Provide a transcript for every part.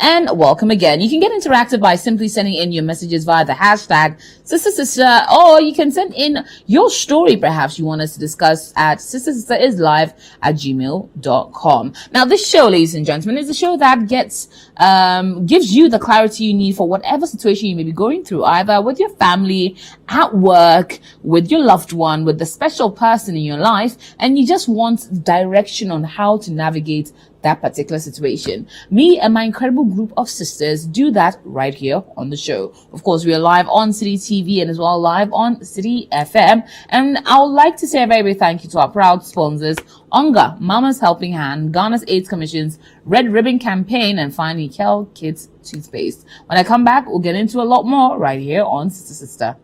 and welcome again. You can get interactive by simply sending in your messages via the hashtag Sister, or you can send in your story perhaps you want us to discuss at sisterislive@gmail.com. Now, this show, ladies and gentlemen, is a show that gives you the clarity you need for whatever situation you may be going through, either with your family, at work, with your loved one, with the special person in your life, and you just want direction on how to navigate that particular situation. Me and my incredible group of sisters do that right here on the show. Of course, we are live on City TV and as well live on City FM. And I would like to say a very big thank you to our proud sponsors, Onga, Mama's Helping Hand, Ghana's AIDS Commission's Red Ribbon Campaign, and finally Kel Kids Toothpaste. When I come back, we'll get into a lot more right here on Sister.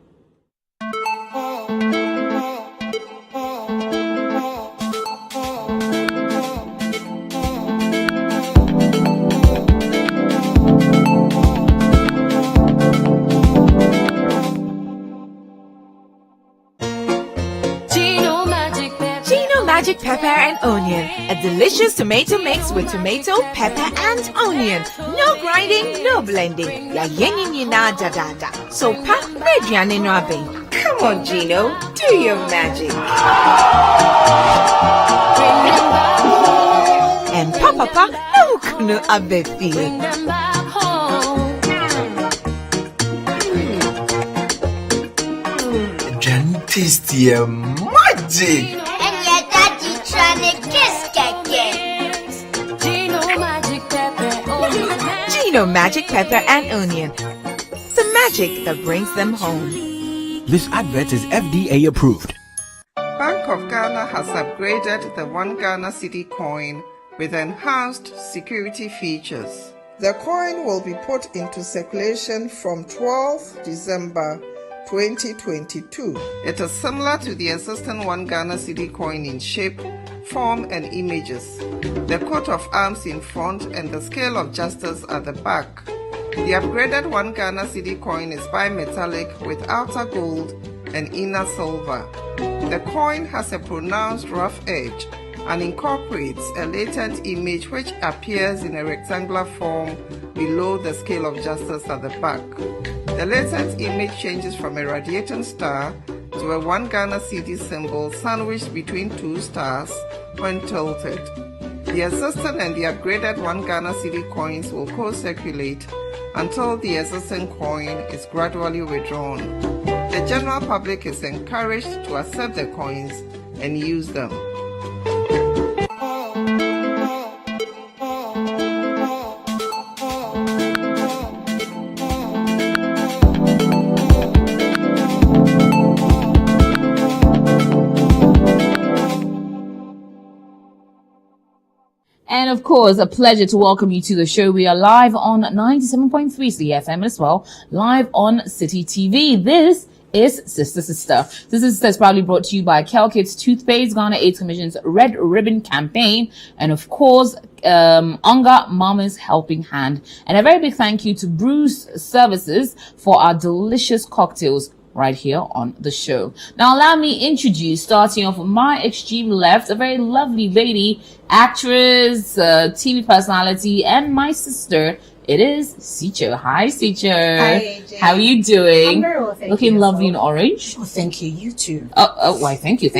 Magic pepper and onion, a delicious tomato mix with tomato, pepper and onion. No grinding, no blending. Ya yenyi na da da da. So pa mediane no abe. Come on, Gino, do your magic. And papa no kunu abe fi. Tasty magic. Gino Magic Pepper and Onion. The magic that brings them home. This advert is FDA approved. Bank of Ghana has upgraded the One Ghana City coin with enhanced security features. The coin will be put into circulation from 12th December 2022. It is similar to the existing One Ghana City coin in shape, form and images. The coat of arms in front and the scale of justice at the back. The upgraded One Ghana City coin is bimetallic with outer gold and inner silver. The coin has a pronounced rough edge and incorporates a latent image which appears in a rectangular form below the scale of justice at the back. The latent image changes from a radiating star to a One Ghana City symbol sandwiched between two stars when tilted. The existing and the upgraded One Ghana City coins will co-circulate until the existing coin is gradually withdrawn. The general public is encouraged to accept the coins and use them. And of course, a pleasure to welcome you to the show. We are live on 97.3 CFM as well, live on City TV. This is Sister. Sister is proudly brought to you by Kel Kids Toothpaste, Ghana AIDS Commission's Red Ribbon Campaign, and of course, Onga, Mama's Helping Hand. And a very big thank you to Bruce Services for our delicious cocktails right here on the show. Now allow me introduce, starting off with my extreme left, a very lovely lady, actress, TV personality, and my sister. It is Sicho. Hi, Sicho. Hi, AJ. How are you doing? I'm very well, thank Looking you. lovely in orange. Oh, thank you. You too. Why, thank you.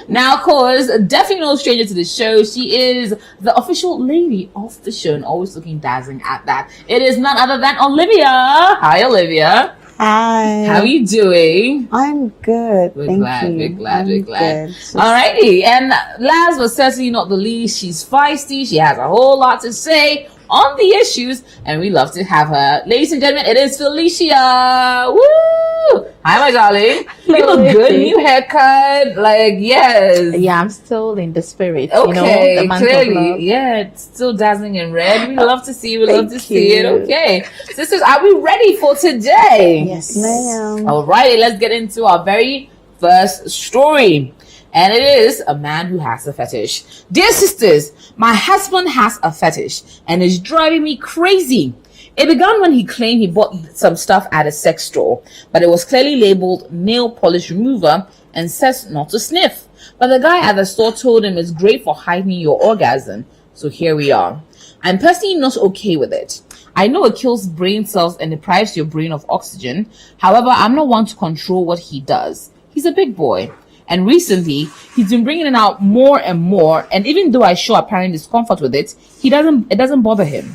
Now, of course, definitely no stranger to the show. She is the official lady of the show and always looking dazzling at that. It is none other than Olivia. Hi, Olivia. Hi. How are you doing? I'm good. We're Thank glad. you. We're glad. I'm good. Alrighty. And last but certainly not the least, she's feisty. She has a whole lot to say on the issues, and we love to have her. Ladies and gentlemen, it is Felicia. Woo! Hi, my darling. You look good. New haircut. Like, yes. Yeah, I'm still in the spirit. Okay, the month of clearly. love. Yeah, it's still dazzling in red. We love to see you. We love to Thank see it. you. Okay. Sisters, are we ready for today? Yes, ma'am. Alrighty, let's get into our very first story. And it is a man who has a fetish. Dear sisters, my husband has a fetish and is driving me crazy. It began when he claimed he bought some stuff at a sex store, but it was clearly labeled nail polish remover and says not to sniff. But the guy at the store told him it's great for heightening your orgasm. So here we are. I'm personally not okay with it. I know it kills brain cells and deprives your brain of oxygen. However, I'm not one to control what he does. He's a big boy. And recently, he's been bringing it out more and more. And even though I show apparent discomfort with it, it doesn't bother him.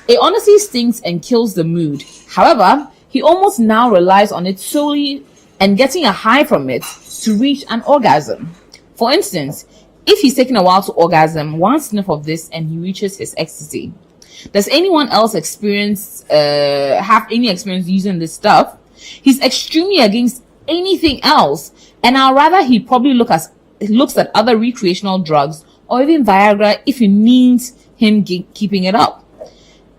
It honestly stinks and kills the mood. However, he almost now relies on it solely and getting a high from it to reach an orgasm. For instance, if he's taking a while to orgasm, one sniff of this and he reaches his ecstasy. Does anyone else have any experience using this stuff? He's extremely against anything else, and I'd rather he probably looks at other recreational drugs or even Viagra if it means him keeping it up.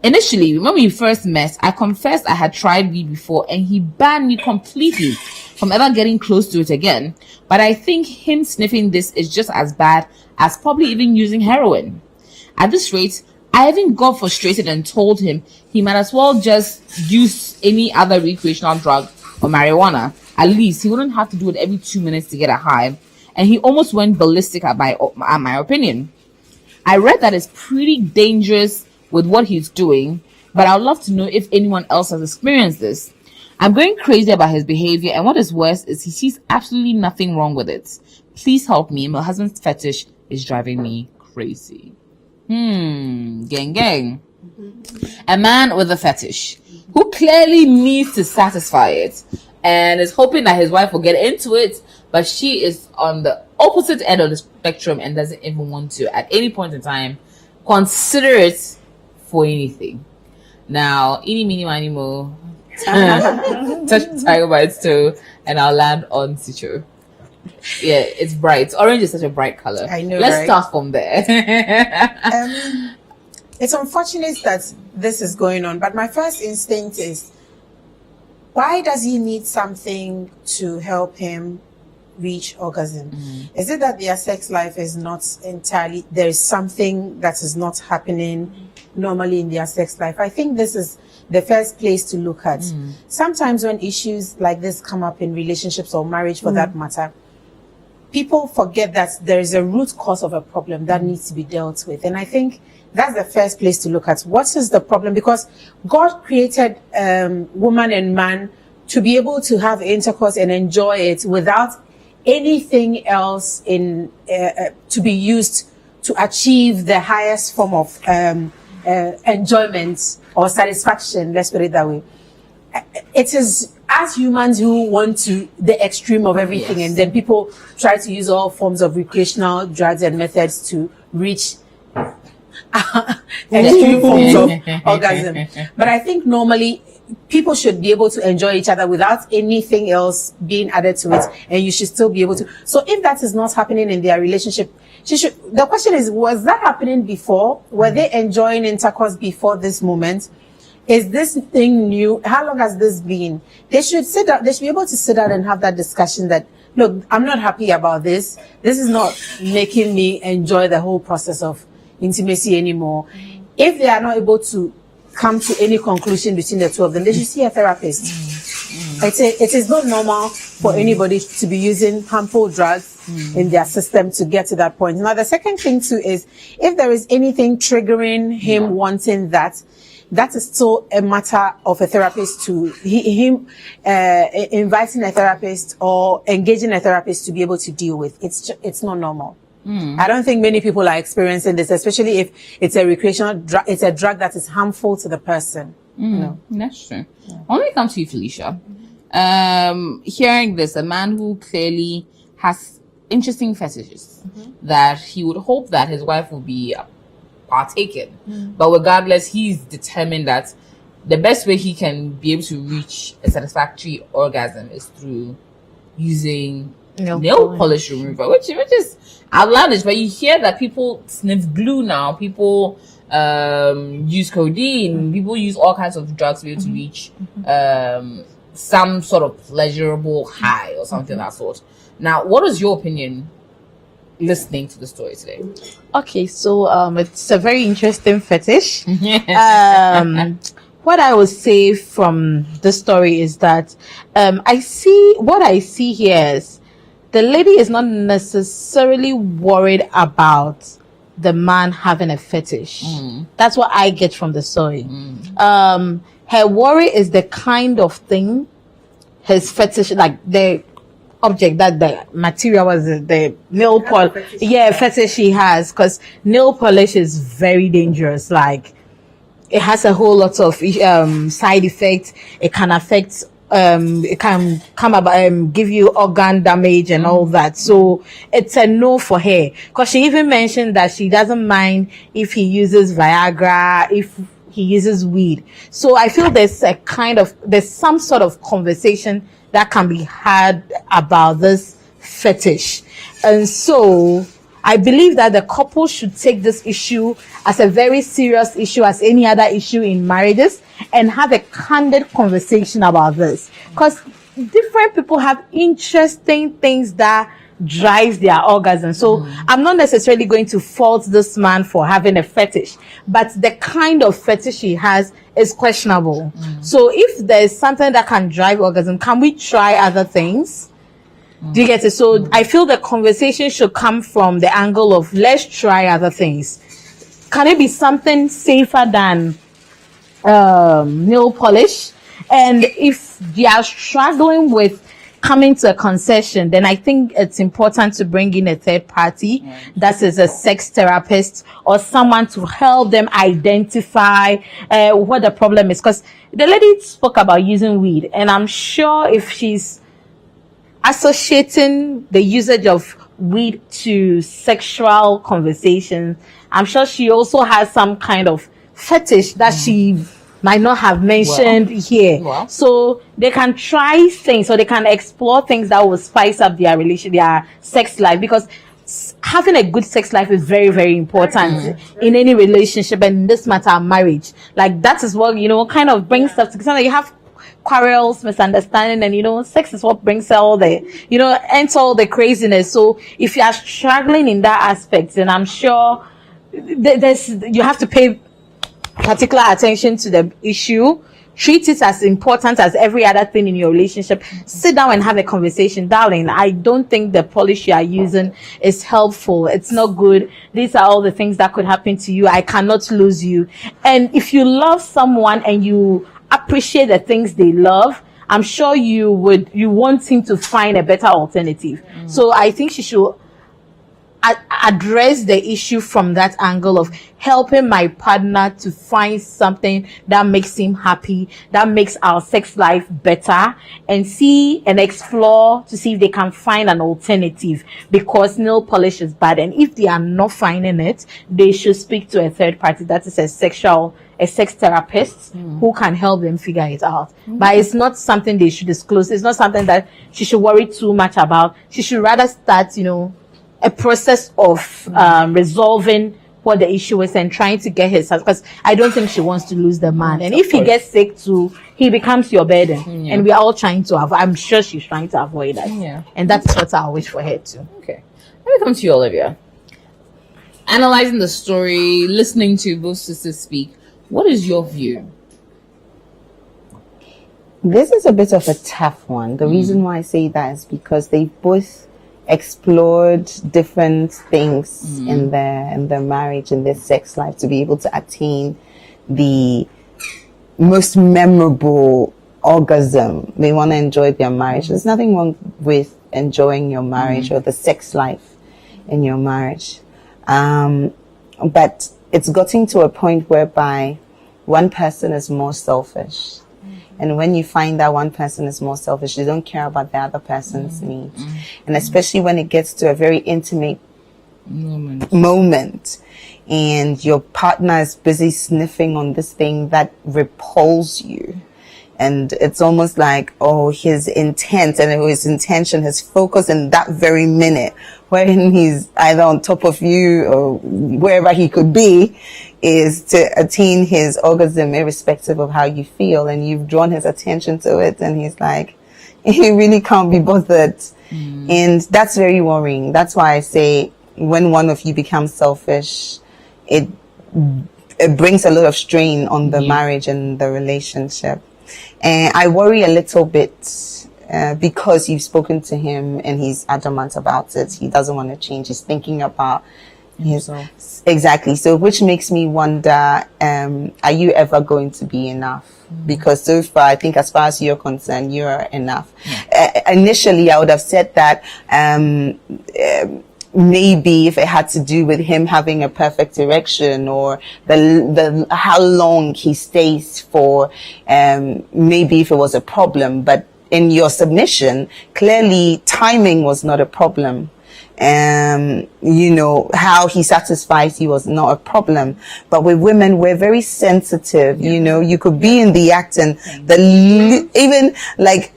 Initially, when we first met, I confessed I had tried weed before and he banned me completely from ever getting close to it again. But I think him sniffing this is just as bad as probably even using heroin. At this rate, I even got frustrated and told him he might as well just use any other recreational drug or marijuana. At least he wouldn't have to do it every 2 minutes to get a high. And he almost went ballistic at my opinion. I read that it's pretty dangerous with what he's doing, but I'd love to know if anyone else has experienced this. I'm going crazy about his behavior, and what is worse is he sees absolutely nothing wrong with it. Please help me. My husband's fetish is driving me crazy. Gang. A man with a fetish who clearly needs to satisfy it and is hoping that his wife will get into it, but she is on the opposite end of the spectrum and doesn't even want to at any point in time consider it for anything. Now, eeny, meeny, miny, mo, touch the tiger by its toe, and I'll land on Sicho. Yeah, it's bright. Orange is such a bright color. I know. Let's right? start from there. It's unfortunate that this is going on, but my first instinct is, why does he need something to help him reach orgasm? Is it that their sex life is not entirely, there is something that is not happening normally in their sex life? I think this is the first place to look at. Sometimes when issues like this come up in relationships or marriage for that matter, people forget that there is a root cause of a problem that needs to be dealt with. And I think that's the first place to look at. What is the problem? Because God created woman and man to be able to have intercourse and enjoy it without anything else to be used to achieve the highest form of enjoyment or satisfaction. Let's put it that way. It is as humans who want to the extreme of everything, and then people try to use all forms of recreational drugs and methods to reach extreme forms of orgasm. But I think normally people should be able to enjoy each other without anything else being added to it, and you should still be able to. So if that is not happening in their relationship, the question is, was that happening before? Were they enjoying intercourse before this moment? Is this thing new? How long has this been? They should sit down. They should be able to sit down and have that discussion that, look, I'm not happy about this. This is not making me enjoy the whole process of intimacy anymore. If they are not able to come to any conclusion between the two of them, they should see a therapist. It is not normal for anybody to be using harmful drugs in their system to get to that point. Now, the second thing too is, if there is anything triggering him wanting that, that is still a matter of a therapist to him inviting a therapist or engaging a therapist to be able to deal with. It's not normal. I don't think many people are experiencing this, especially if it's a recreational drug. It's a drug that is harmful to the person. No, that's true. When it comes to you, Felicia, hearing this, a man who clearly has interesting fetishes, that he would hope that his wife will be partaken, but regardless, he's determined that the best way he can be able to reach a satisfactory orgasm is through using nail polish remover, which is outlandish. But you hear that people sniff glue now, people use codeine, people use all kinds of drugs to be able to reach some sort of pleasurable high or something of that sort. Now, what is your opinion listening to the story today? Okay, so it's a very interesting fetish. What I would say from the story is that I see here is the lady is not necessarily worried about the man having a fetish. That's what I get from the story. Her worry is the kind of thing his fetish, like the object, that the material was the nail polish. Yeah, fetish he has, because nail polish is very dangerous. Like, it has a whole lot of side effects. It can affect it can come about give you organ damage and all that. So it's a no for her, because she even mentioned that she doesn't mind if he uses Viagra, if he uses weed. So I feel there's some sort of conversation that can be had about this fetish. And so I believe that the couple should take this issue as a very serious issue, as any other issue in marriages, and have a candid conversation about this. Because different people have interesting things that drives their orgasm. So I'm not necessarily going to fault this man for having a fetish, but the kind of fetish he has is questionable. So if there's something that can drive orgasm, can we try other things? Do you get it? So I feel the conversation should come from the angle of, let's try other things. Can it be something safer than nail polish? And if they are struggling with coming to a concession, then I think it's important to bring in a third party, that is a sex therapist or someone to help them identify what the problem is. Because the lady spoke about using weed, and I'm sure if she's associating the usage of weed to sexual conversations, I'm sure she also has some kind of fetish that she might not have mentioned here. So they can try things, or they can explore things that will spice up their their sex life, because having a good sex life is very, very important in any relationship, and in this matter, marriage. Like, that is what, kind of brings stuff together. You have quarrels, misunderstanding, and sex is what brings all the ends all the craziness. So if you are struggling in that aspect, then I'm sure you have to pay particular attention to the issue. Treat it as important as every other thing in your relationship. Sit down and have a conversation. Darling, I don't think the polish you are using is helpful. It's not good. These are all the things that could happen to you. I cannot lose you. And if you love someone and you appreciate the things they love, I'm sure you want him to find a better alternative. So I think she should address the issue from that angle of helping my partner to find something that makes him happy, that makes our sex life better, and see and explore to see if they can find an alternative, because nail polish is bad. And if they are not finding it, they should speak to a third party, that is a sex therapist who can help them figure it out. But it's not something they should disclose. It's not something that she should worry too much about. She should rather start, a process of resolving what the issue is and trying to get his, because I don't think she wants to lose the man. And if he gets sick too, he becomes your burden. And we are all trying to avoid. I'm sure she's trying to avoid that. And that's what I wish for her too. Okay. Let me come to you, Olivia. Analyzing the story, listening to both sisters speak, what is your view? This is a bit of a tough one. The reason why I say that is because they both explored different things in their marriage and their sex life to be able to attain the most memorable orgasm. They want to enjoy their marriage. There's nothing wrong with enjoying your marriage or the sex life in your marriage. But it's gotten to a point whereby one person is more selfish. And when you find that one person is more selfish, they don't care about the other person's needs. And especially when it gets to a very intimate moment and your partner is busy sniffing on this thing that repulses you. And it's almost like, his intent and his intention, his focus in that very minute, wherein he's either on top of you or wherever he could be, is to attain his orgasm irrespective of how you feel. And you've drawn his attention to it, and he's like, he really can't be bothered. And that's very worrying. That's why I say, when one of you becomes selfish, it brings a lot of strain on the marriage and the relationship. And I worry a little bit because you've spoken to him and he's adamant about it. He doesn't want to change. He's thinking about Exactly. So, which makes me wonder, are you ever going to be enough? Because so far, I think as far as you're concerned, you're enough. Initially, I would have said that, maybe if it had to do with him having a perfect erection or the how long he stays for, maybe if it was a problem. But in your submission, clearly timing was not a problem. How he satisfies you was not a problem. But with women, we're very sensitive. You could be in the act and even like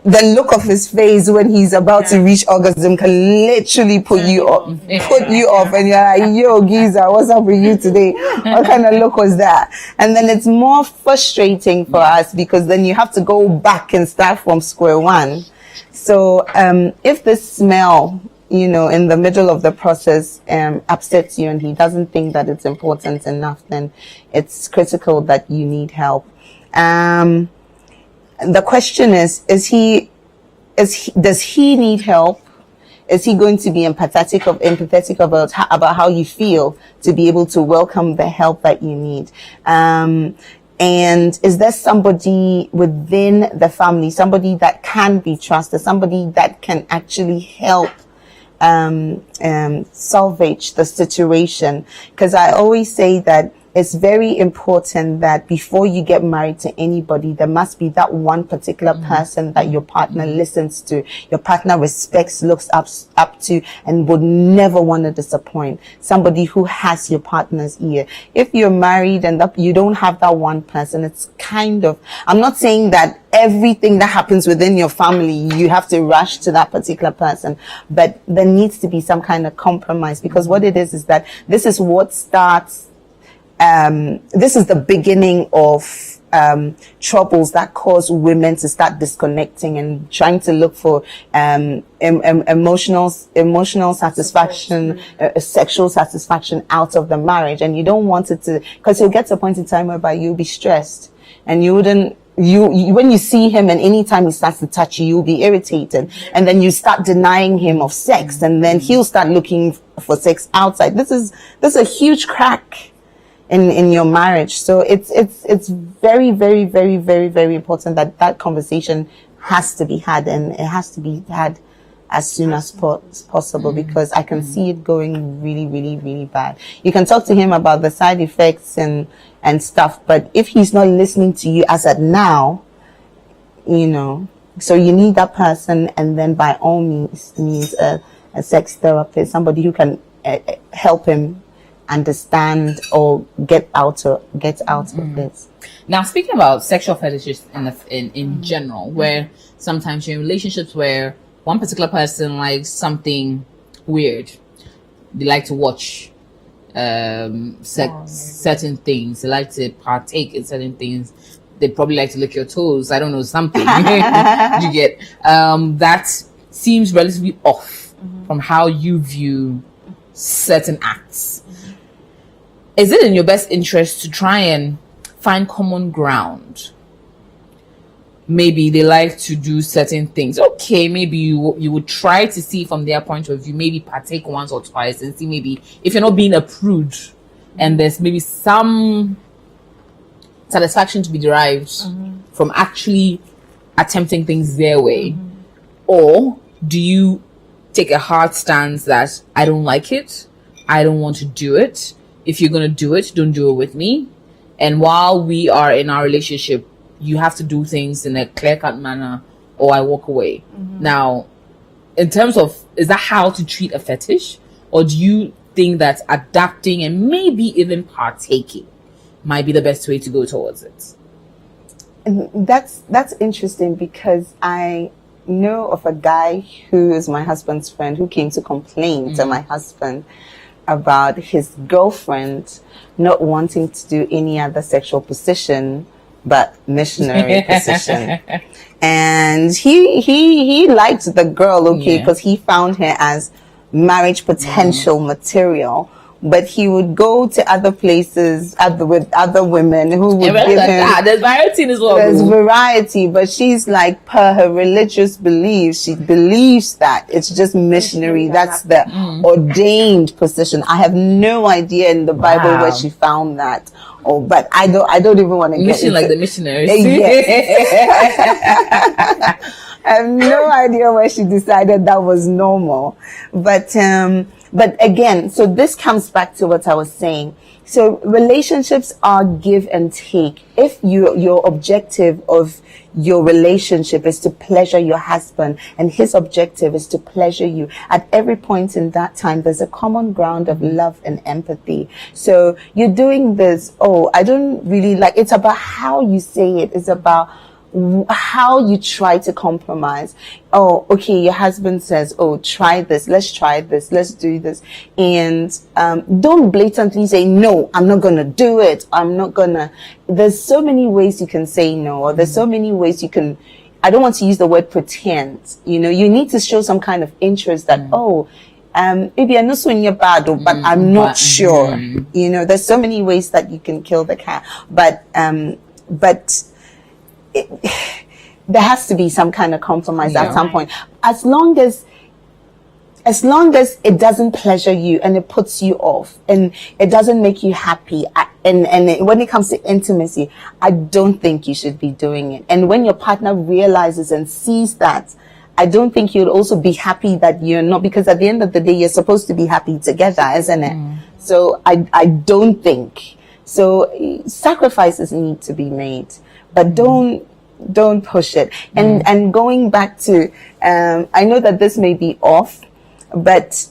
the look of his face when he's about to reach orgasm can literally put you off, and you're like, yo, geezer, what's up with you today? What kind of look was that? And then it's more frustrating for us because then you have to go back and start from square one. So, if the smell, in the middle of the process, upsets you and he doesn't think that it's important enough, then it's critical that you need help. The question is does he need help? Is he going to be empathetic about how you feel to be able to welcome the help that you need? And is there somebody within the family, somebody that can be trusted, somebody that can actually help salvage the situation? Because I always say that it's very important that before you get married to anybody, there must be that one particular person that your partner listens to, your partner respects, looks up to, and would never want to disappoint. Somebody who has your partner's ear. If you're married and you don't have that one person, it's kind of, I'm not saying that everything that happens within your family, you have to rush to that particular person, but there needs to be some kind of compromise, because what it is that this is what starts this is the beginning of troubles that cause women to start disconnecting and trying to look for emotional satisfaction, sexual satisfaction out of the marriage. And you don't want it to, because you'll get to a point in time whereby you'll be stressed and you wouldn't. When you see him and anytime he starts to touch you, you'll be irritated, and then you start denying him of sex, and then he'll start looking for sex outside. This is a huge crack in your marriage. So it's very, very, very, very, very important that conversation has to be had, and it has to be had as soon as possible, because I can see it going really, really, really bad. You can talk to him about the side effects and stuff, but if he's not listening to you as at now, so you need that person, and then by all means a sex therapist, somebody who can help him understand or get out of this. Now, speaking about sexual fetishes in general, where sometimes you're in relationships where one particular person likes something weird, they like to watch certain things, they like to partake in certain things, they probably like to lick your toes, I don't know, something. You get that seems relatively off from how you view certain acts. Is it in your best interest to try and find common ground? Maybe they like to do certain things. Okay, maybe you would try to see from their point of view, maybe partake once or twice and see maybe if you're not being a prude and there's maybe some satisfaction to be derived from actually attempting things their way. Or do you take a hard stance that I don't like it, I don't want to do it? If you're going to do it, don't do it with me. And while we are in our relationship, you have to do things in a clear-cut manner or I walk away. Now, in terms of, is that how to treat a fetish? Or do you think that adapting and maybe even partaking might be the best way to go towards it? That's interesting, because I know of a guy who is my husband's friend who came to complain to my husband about his girlfriend not wanting to do any other sexual position but missionary position. And he liked the girl, because he found her as marriage potential material, but he would go to other places with other women who would Yeah, give him. there's variety in this world. There's variety, but she's like, per her religious beliefs, she believes that it's just missionary. That's the ordained position. I have no idea in the Bible Wow. where she found that. Oh, but I don't even want to get Mission into like the missionaries. Yes. I have no idea where she decided that was normal. But again, so this comes back to what I was saying. So relationships are give and take. If your objective of your relationship is to pleasure your husband and his objective is to pleasure you, at every point in that time, there's a common ground of love and empathy. So you're doing this, I don't really like, it's about how you say it. It's about how you try to compromise. Okay, your husband says, try this, let's do this. And don't blatantly say, no, I'm not gonna do it. There's so many ways you can say no, or there's so many ways you can, I don't want to use the word pretend. You need to show some kind of interest that, maybe I know so in your bad, but I'm not sure. There's so many ways that you can kill the cat, but there has to be some kind of compromise at some point. As long as it doesn't pleasure you and it puts you off and it doesn't make you happy, and when it comes to intimacy, I don't think you should be doing it. And when your partner realizes and sees that, I don't think you'll also be happy that you're not, because at the end of the day, you're supposed to be happy together, isn't it? So I don't think so. Sacrifices need to be made, but don't push it. And going back to, I know that this may be off, but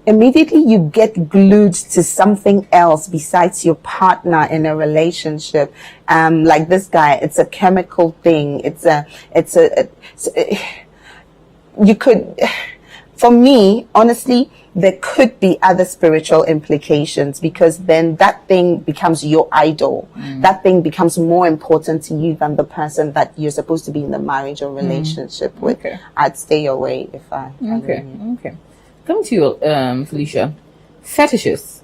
immediately you get glued to something else besides your partner in a relationship. Like this guy, it's a chemical thing. For me, honestly, there could be other spiritual implications, because then that thing becomes your idol. That thing becomes more important to you than the person that you're supposed to be in the marriage or relationship with. Okay. I'd stay away if I Okay. Coming to you, Felicia. Fetishes.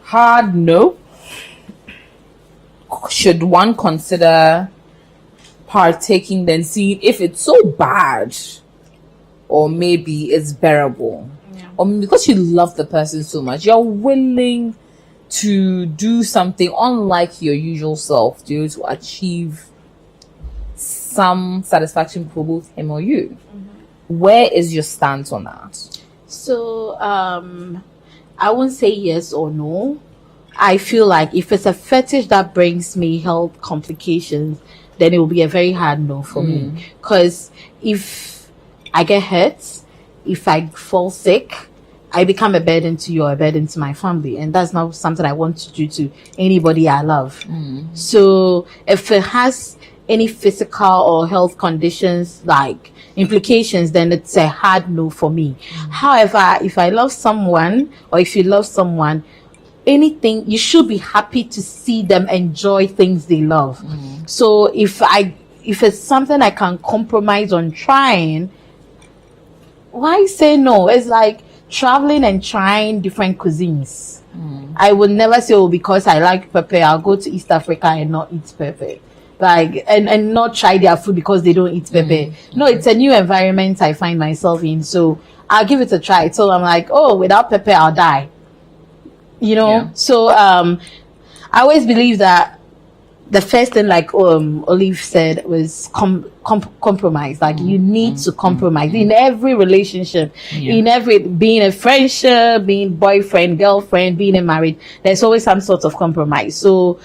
Hard no. Should one consider partaking, then seeing if it's so bad, or maybe it's bearable, or because you love the person so much, you're willing to do something unlike your usual self to achieve some satisfaction for both him or you. Where is your stance on that? So I won't say yes or no. I feel like if it's a fetish that brings me health complications, then it will be a very hard no for me. Because if I get hurt, if I fall sick, I become a burden to you or a burden to my family. And that's not something I want to do to anybody I love. So if it has any physical or health conditions, like implications, then it's a hard no for me. However, if I love someone, or if you love someone, anything, you should be happy to see them enjoy things they love. So if it's something I can compromise on trying, why say no? It's like traveling and trying different cuisines. I would never say, because I like pepper, I'll go to East Africa and not eat pepper. Like, and not try their food because they don't eat pepper. No, it's a new environment I find myself in, so I'll give it a try. So I'm like, without pepper, I'll die. So I always believe that the first thing, like Olive said, was compromise. Like you need to compromise in every relationship, in every, being a friendship, being boyfriend, girlfriend, being a married, there's always some sort of compromise. So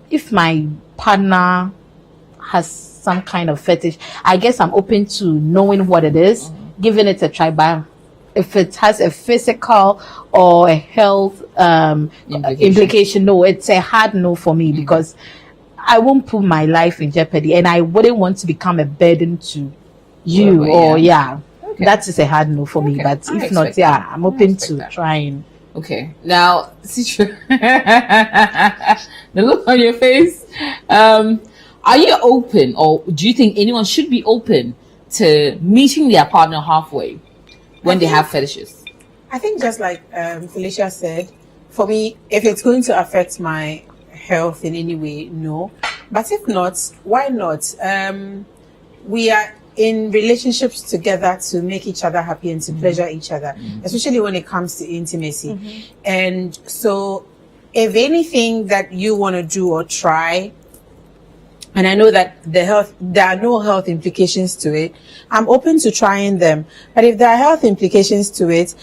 if my partner has some kind of fetish, I guess I'm open to knowing what it is, giving it a try. But if it has a physical or a health implication, no, it's a hard no for me, because I won't put my life in jeopardy, and I wouldn't want to become a burden to you. That is a hard no for me. But if not, I'm open to trying. Okay, now the look on your face, are you open, or do you think anyone should be open to meeting their partner halfway when they have fetishes? I think just like Felicia said, for me, if it's going to affect my health in any way, no. But if not, why not? We are in relationships together to make each other happy and to pleasure each other, especially when it comes to intimacy. And so if anything that you want to do or try, and I know that there are no health implications to it, I'm open to trying them. But if there are health implications to it,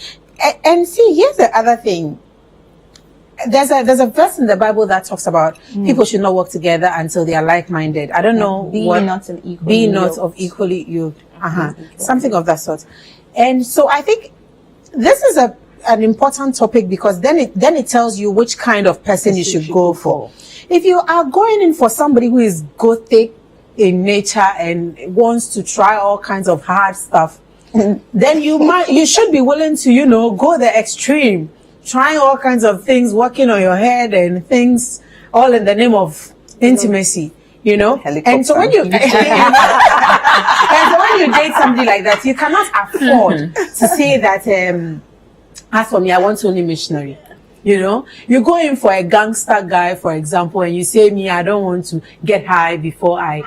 and see, here's the other thing. There's a verse in the Bible that talks about people should not work together until they are like-minded. I don't know Be what. not an equal Be not yoke. of equally yoked. Something of that sort. And so I think this is an important topic because then it tells you which kind of person you should go for. If you are going in for somebody who is gothic in nature and wants to try all kinds of hard stuff, then you should be willing to, go the extreme, trying all kinds of things, working on your head and things, all in the name of intimacy, And so when you and so when you date somebody like that, you cannot afford to say that as for me, I want only missionary. You go in for a gangster guy, for example, and you say, me, I don't want to get high before I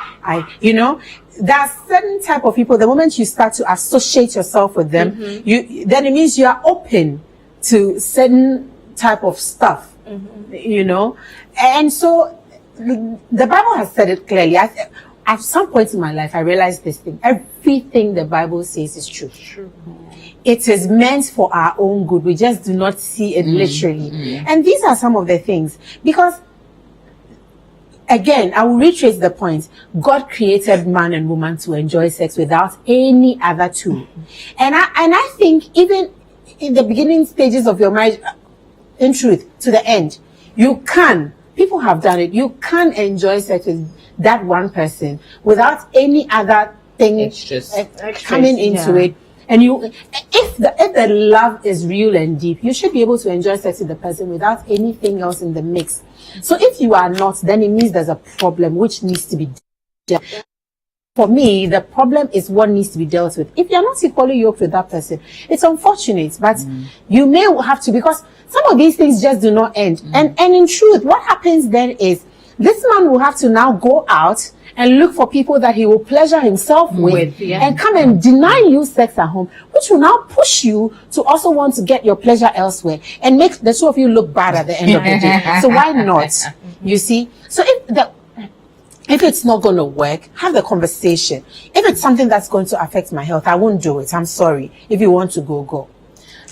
there are certain type of people, the moment you start to associate yourself with them, then it means you are open to certain type of stuff, And so the Bible has said it clearly. At some point in my life, I realized this thing. Everything the Bible says is true. It is meant for our own good. We just do not see it literally. And these are some of the things. Because, again, I will retrace the point. God created man and woman to enjoy sex without any other tool. And I think even in the beginning stages of your marriage, in truth, to the end, people have done it. You can enjoy sex with that one person without any other thing coming into it. And if the love is real and deep, you should be able to enjoy sex with the person without anything else in the mix. So if you are not, then it means there's a problem which needs to be dealt with. For me, the problem is what needs to be dealt with. If you're not equally yoked with that person, it's unfortunate, but you may have to, because some of these things just do not end. And in truth, what happens then is this man will have to now go out and look for people that he will pleasure himself with and come and deny you sex at home, which will now push you to also want to get your pleasure elsewhere and make the two of you look bad at the end of the day. So why not? You see? So if it's not going to work, have the conversation. If it's something that's going to affect my health, I won't do it. I'm sorry. If you want to go.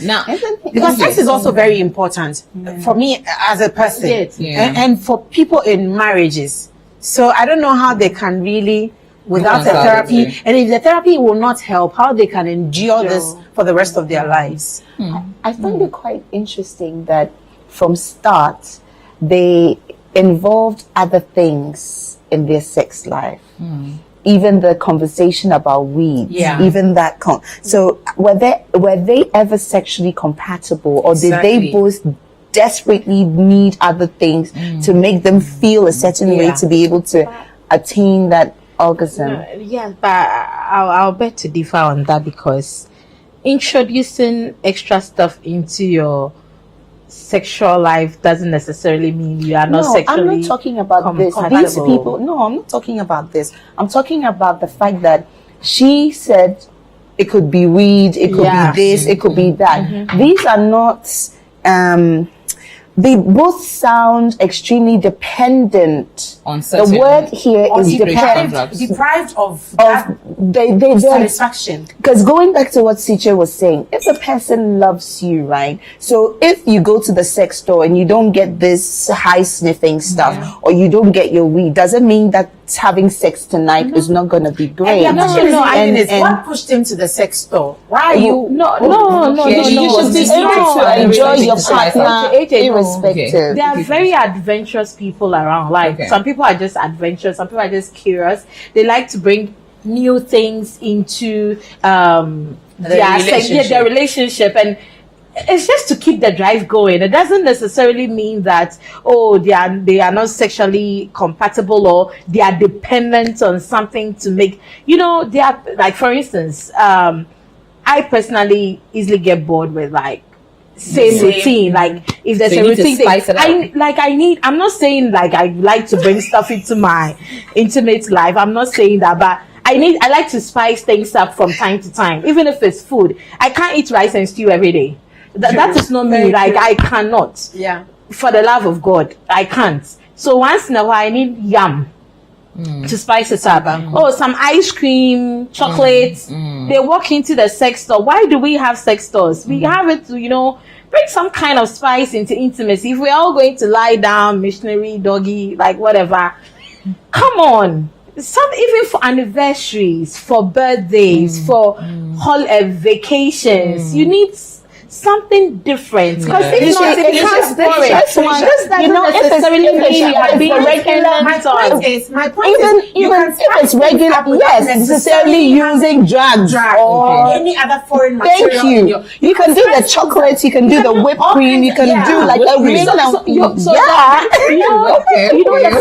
Now, because sex is also very important for me as a person and for people in marriages. So I don't know how they can really, without the therapy, and if the therapy will not help, how they can endure this for the rest of their lives. I find it quite interesting that from start, they involved other things in their sex life. Even the conversation about weeds, even that. So were they ever sexually compatible, or did they both desperately need other things to make them feel a certain way to be able to attain that orgasm? Yes, but I'll bet to differ on that, because introducing extra stuff into your sexual life doesn't necessarily mean you are not sexually I'm not talking about this. These people, no, I'm not talking about this. I'm talking about the fact that she said it could be weed, it could be this, it could be that. These are not, they both sound extremely dependent on certain, the word here is deprived of that satisfaction. Because going back to what Siche was saying, if a person loves you, right? So if you go to the sex store and you don't get this high sniffing stuff, or you don't get your weed, doesn't mean that having sex tonight is not going to be great. What pushed him to the sex store? Why are you? No. You should be able to enjoy your partner irrespective. There are very adventurous people around. Like some people are just adventurous, some people are just curious. They like to bring new things into their relationship, and it's just to keep the drive going. It doesn't necessarily mean that they are not sexually compatible, or they are dependent on something to make, they are, like, for instance, I personally easily get bored with, like, same routine. Like if there's So a you need to routine, spice it up. I'm not saying like I like to bring stuff into my intimate life. I'm not saying that, but I like to spice things up from time to time, even if it's food. I can't eat rice and stew every day. That is not me. Like I cannot. Yeah. For the love of God, I can't. So once in a while, I need yam to spice it up. Oh, some ice cream, chocolates. They walk into the sex store. Why do we have sex stores? We have it to, bring some kind of spice into intimacy. If we're all going to lie down, missionary, doggy, like whatever, come on. Some even for anniversaries, for birthdays, for vacations, you need something different. Because if not, it becomes boring. Just doesn't necessarily mean you are being regular. My point is, Even if it's regular, yes, necessarily using drugs or any other foreign material. Thank you. You can do the chocolates, you can do the whipped cream, you can do like a ring. The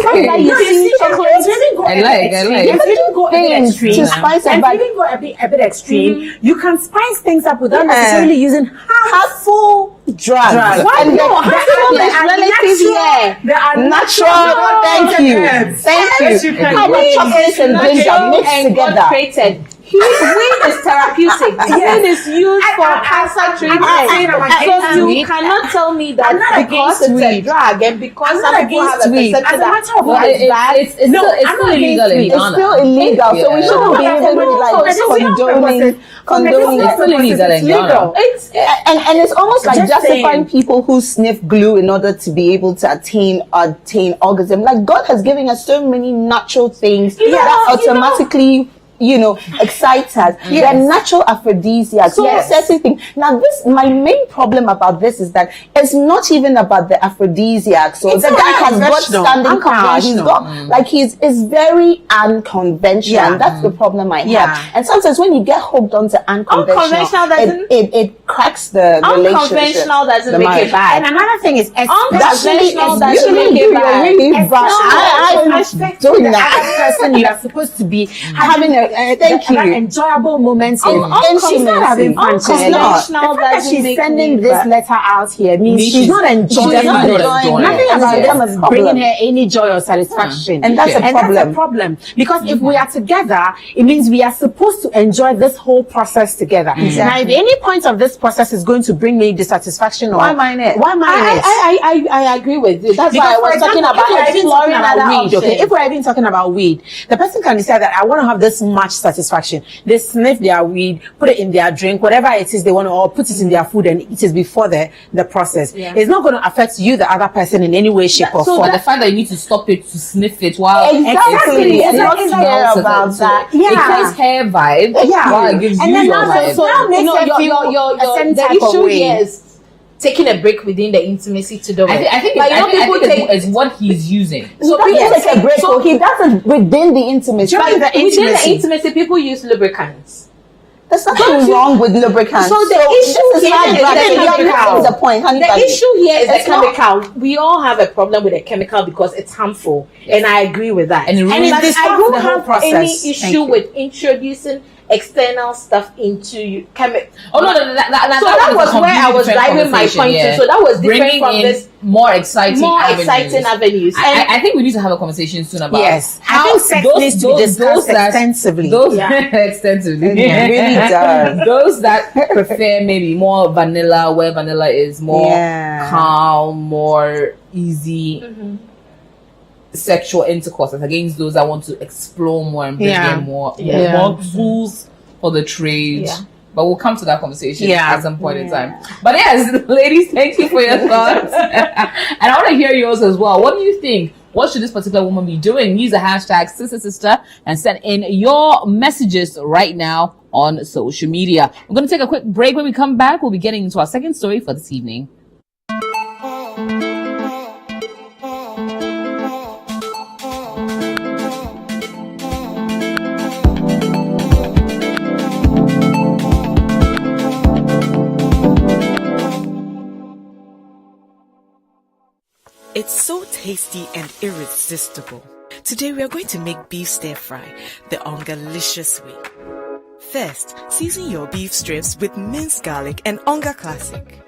fact that you see chocolates. I like. If you didn't go a bit Things extreme, to spice it and up. if you didn't go a bit extreme, you can spice things up without necessarily using harmful drugs. Why And not? the harmful is relative here. There are Natural. Thank you. Thank you. How much chocolates and ginger mixed together? Created. Weed is therapeutic. Weed is used for cancer treatment. So you cannot tell me that because it's a drug and because some people have a perception that it's bad. It's still illegal in It's Ghana. still illegal, so we shouldn't be even condoning It's still illegal in Ghana. and it's almost like Just justifying saying. people who sniff glue in order to be able to attain orgasm. Like God has given us so many natural things that automatically excite us. They're natural aphrodisiacs. So certain things. Now, my main problem about this is that it's not even about the aphrodisiacs. So the guy has got standing power. He's got he's very unconventional. And that's the problem I have. And sometimes when you get hooked onto unconventional, it cracks the relationship. Unconventional doesn't make it bad. And another thing is, Unconventional doesn't make it bad. I'm doing the that. other person you are supposed to be Having thank you. enjoyable moments in She's not having fun. Unconventional The fact that doesn't she's make sending me this bad. letter out here means she's not enjoying She's not it. enjoying Nothing it. about That's them is a problem. bringing her any joy or satisfaction. And that's a problem. That's a problem. Because if we are together, it means we are supposed to enjoy this whole process together. Now, if any point of this process is going to bring me dissatisfaction, or Why mind it? Why mind it? I agree with you. That's Because, why I was for talking example, about if we're even exploring talking about other weed, okay? options. If we're even talking about weed, the person can decide that I want to have this much satisfaction. They sniff their weed, put it in their drink, whatever it is they want to, or put it in their food and eat it before the process. It's not going to affect you, the other person, in any way, shape, or form. But the fact that you need to stop it to sniff it while Exactly. it's And not smells care certain. about So that. it creates hair vibe while it gives And you then your now, vibe. so now makes her feel a certain the type of issue way. here is taking a break within the intimacy to do it. I think Like, people take. it's what he's using. So people take a break. So he does it within the intimacy. During the Within the intimacy. intimacy, people use lubricants. There's nothing wrong with lubricants. So the issue this is here not is drugs. the You're chemical. missing the point, honey. The bunny. issue here is It's the chemical. We all have a problem with the chemical because it's harmful, and I agree with that. And it ruins But the I don't whole have process. any Thank issue you. with introducing external stuff into chemical. Oh no, So that was where I was driving my point to. So that was different Bringing from in this more exciting avenues. I think we need to have a conversation soon about Yes. I how think sex needs to be discussed extensively. Extensively. It really does. Those that prefer maybe more vanilla, where vanilla is more calm, more easy. Sexual intercourse as against those that want to explore more and bring in more tools for the trade. But we'll come to that conversation at some point in time. But yes, ladies, thank you for your thoughts. And I want to hear yours as well. What do you think? What should this particular woman be doing? Use the hashtag sister and send in your messages right now on social media. We're going to take a quick break. When we come back, we'll be getting into our second story for this evening. It's so tasty and irresistible. Today we are going to make beef stir fry the Ongalicious way. First, season your beef strips with minced garlic and Onga Classic.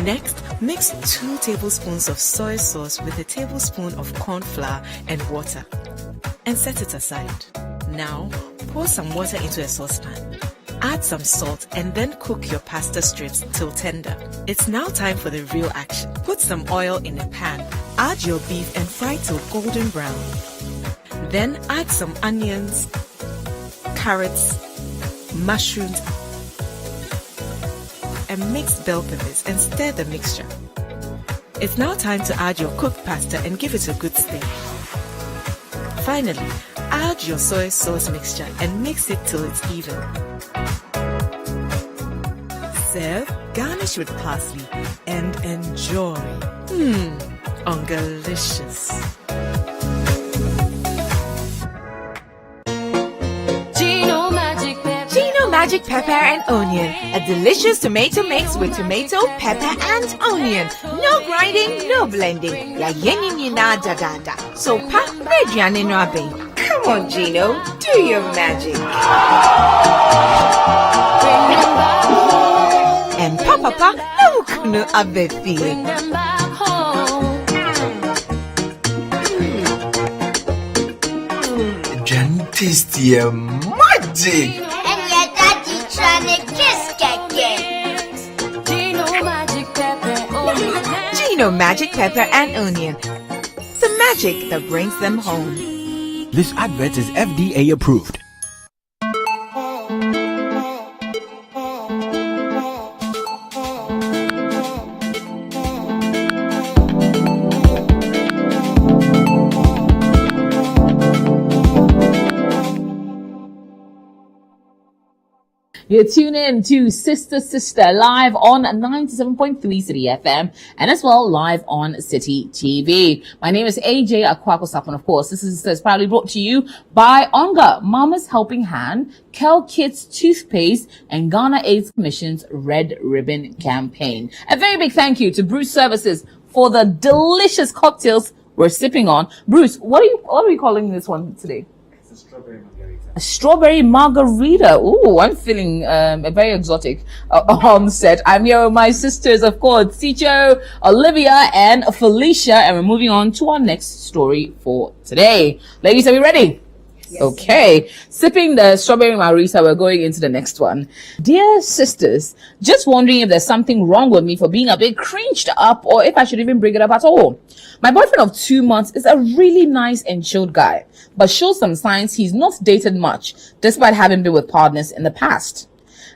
Next, mix 2 tablespoons of soy sauce with a tablespoon of corn flour and water and set it aside. Now, pour some water into a saucepan. Add some salt and then cook your pasta strips till tender. It's now time for the real action. Put some oil in a pan. Add your beef and fry till golden brown. Then add some onions, carrots, mushrooms, and mixed bell peppers and stir the mixture. It's now time to add your cooked pasta and give it a good stir. Finally, add your soy sauce mixture and mix it till it's even. Serve, garnish with parsley, and enjoy. Ungalicious. Gino Magic Pepper and Onion, a delicious tomato mix with tomato, pepper, and onion. No grinding, no blending. Ya yenyi ni na da da da. So pa mediane no abe. Come on, Gino, do your magic. And papa no kunu abefi. Tasty magic. And your daddy trying to just get Gino Magic Pepper and Onion. The magic that brings them home. This advert is FDA approved. You're tuning in to Sister live on 97.3 City FM and as well live on City TV. My name is AJ Akwako and of course, this is proudly brought to you by Onga, Mama's Helping Hand, Kel Kids Toothpaste, and Ghana AIDS Commission's Red Ribbon Campaign. A very big thank you to Bruce Services for the delicious cocktails we're sipping on. Bruce, what are we calling this one today? It's a strawberry margarita. A strawberry margarita. Ooh, I'm feeling very exotic on set. I'm here with my sisters, of course, Sicho, Olivia, and Felicia, and we're moving on to our next story for today. Ladies, are we ready? Yes. Okay. Sipping the strawberry margarita, we're going into the next one. Dear sisters, just wondering if there's something wrong with me for being a bit cringed up or if I should even bring it up at all. My boyfriend of 2 months is a really nice and chilled guy, but shows some signs he's not dated much, despite having been with partners in the past.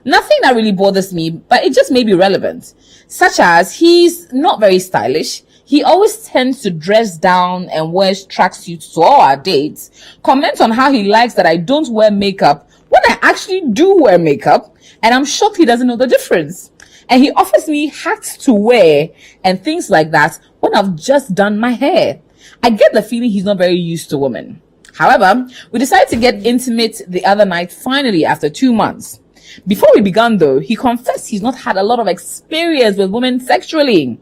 Nothing that really bothers me, but it just may be relevant, such as he's not very stylish. He always tends to dress down and wears tracksuits to all our dates, comments on how he likes that I don't wear makeup when I actually do wear makeup, and I'm shocked he doesn't know the difference. And he offers me hats to wear and things like that when I've just done my hair. I get the feeling he's not very used to women. However, we decided to get intimate the other night finally after 2 months. Before we began though, he confessed he's not had a lot of experience with women sexually.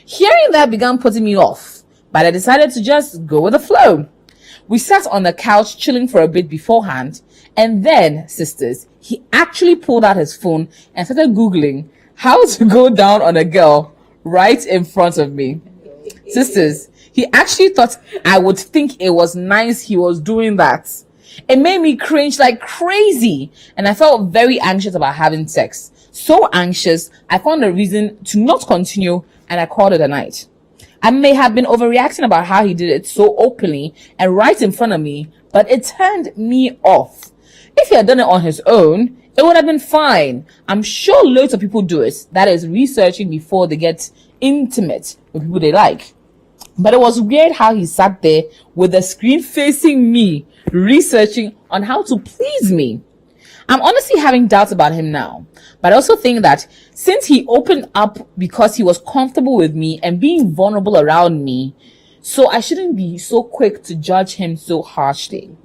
Hearing that began putting me off, but I decided to just go with the flow. We sat on the couch chilling for a bit beforehand, and then, sisters, he actually pulled out his phone and started Googling how to go down on a girl right in front of me. Sisters, he actually thought I would think it was nice he was doing that. It made me cringe like crazy, and I felt very anxious about having sex. So anxious, I found a reason to not continue, and I called it a night. I may have been overreacting about how he did it so openly and right in front of me, but it turned me off. If he had done it on his own, it would have been fine. I'm sure loads of people do it. That is, researching before they get intimate with people they like. But it was weird how he sat there with the screen facing me, researching on how to please me. I'm honestly having doubts about him now, but I also think that since he opened up because he was comfortable with me and being vulnerable around me, so I shouldn't be so quick to judge him so harshly.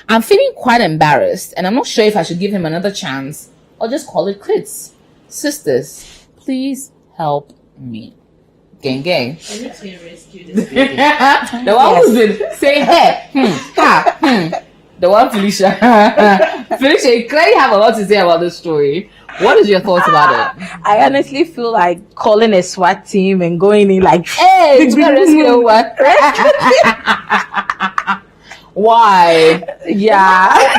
I'm feeling quite embarrassed, and I'm not sure if I should give him another chance or just call it quits. Sisters, please help me. Gang, gang. I need to rescue this. The one who's been saying, hey, The one Felicia. Felicia, you clearly have a lot to say about this story. What is your thoughts about it? I honestly feel like calling a SWAT team and going in like, Hey, to rescue what? Why? Yeah.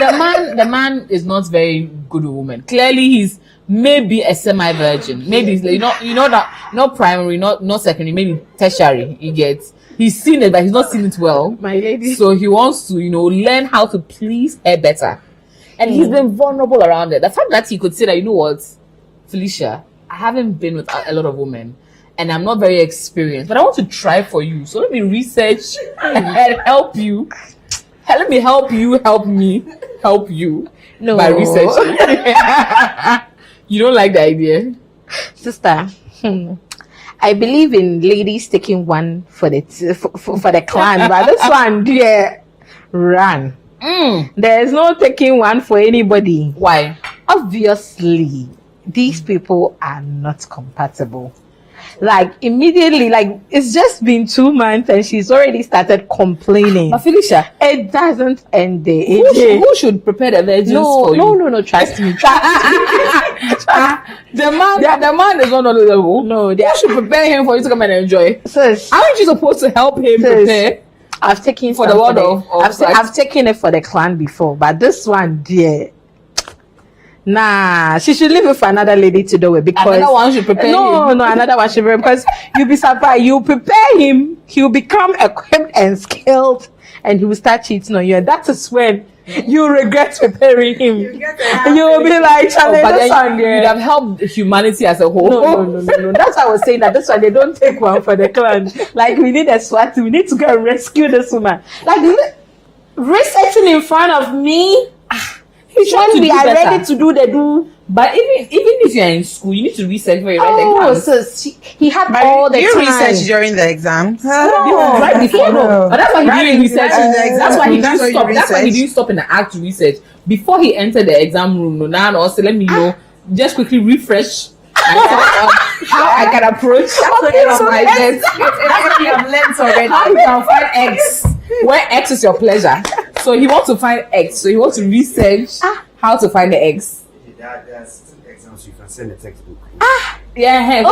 The man is not very good with women. Clearly, he's maybe a semi-virgin. Maybe he's like, not primary, not secondary, maybe tertiary. You get. He's seen it, but he's not seen it well. My lady. So he wants to, learn how to please her better. And he's been vulnerable around it. The fact that he could say that, you know what, Felicia, I haven't been with a lot of women and I'm not very experienced, but I want to try for you. So let me research and help you. Let me help you, help me, help you by researching. You don't like the idea? Sister, I believe in ladies taking one for the clan, but this one, dear, run. There's no taking one for anybody. Why? Obviously, these people are not compatible. Like immediately, like it's just been 2 months and she's already started complaining. But Felicia, it doesn't end there. Who should prepare the virgins for you? No, trust me. The man is not on the level. No, who should prepare him for you to come and enjoy? Sis, aren't you supposed to help him prepare? I've taken for the word of I've taken it for the clan before, but this one, dear, nah, she should leave it for another lady to do it because another one should prepare him. No, another one should prepare because you'll be surprised. You prepare him, he'll become equipped and skilled, and he will start cheating on you. And that is when you regret preparing him. You will be like, you'd have helped humanity as a whole. No. That's why I was saying that this one they don't take one for the clan. Like we need a SWAT team. We need to go and rescue this woman. Like researching in front of me. When we are ready to do the do. But even if you're in school, you need to research where you write the exams. So he had all the time. Research during the exam? Right before, no. But that's why he didn't research. That's why he didn't stop. That's why he didn't stop in the act to research before he entered the exam room. No, now also let me know. Just quickly refresh. How I can approach. That's what you have learned already. How you can find X. Where X is your pleasure. So he wants to find X. So he wants to research how to find the X. There are certain exams you can send a textbook. Yeah,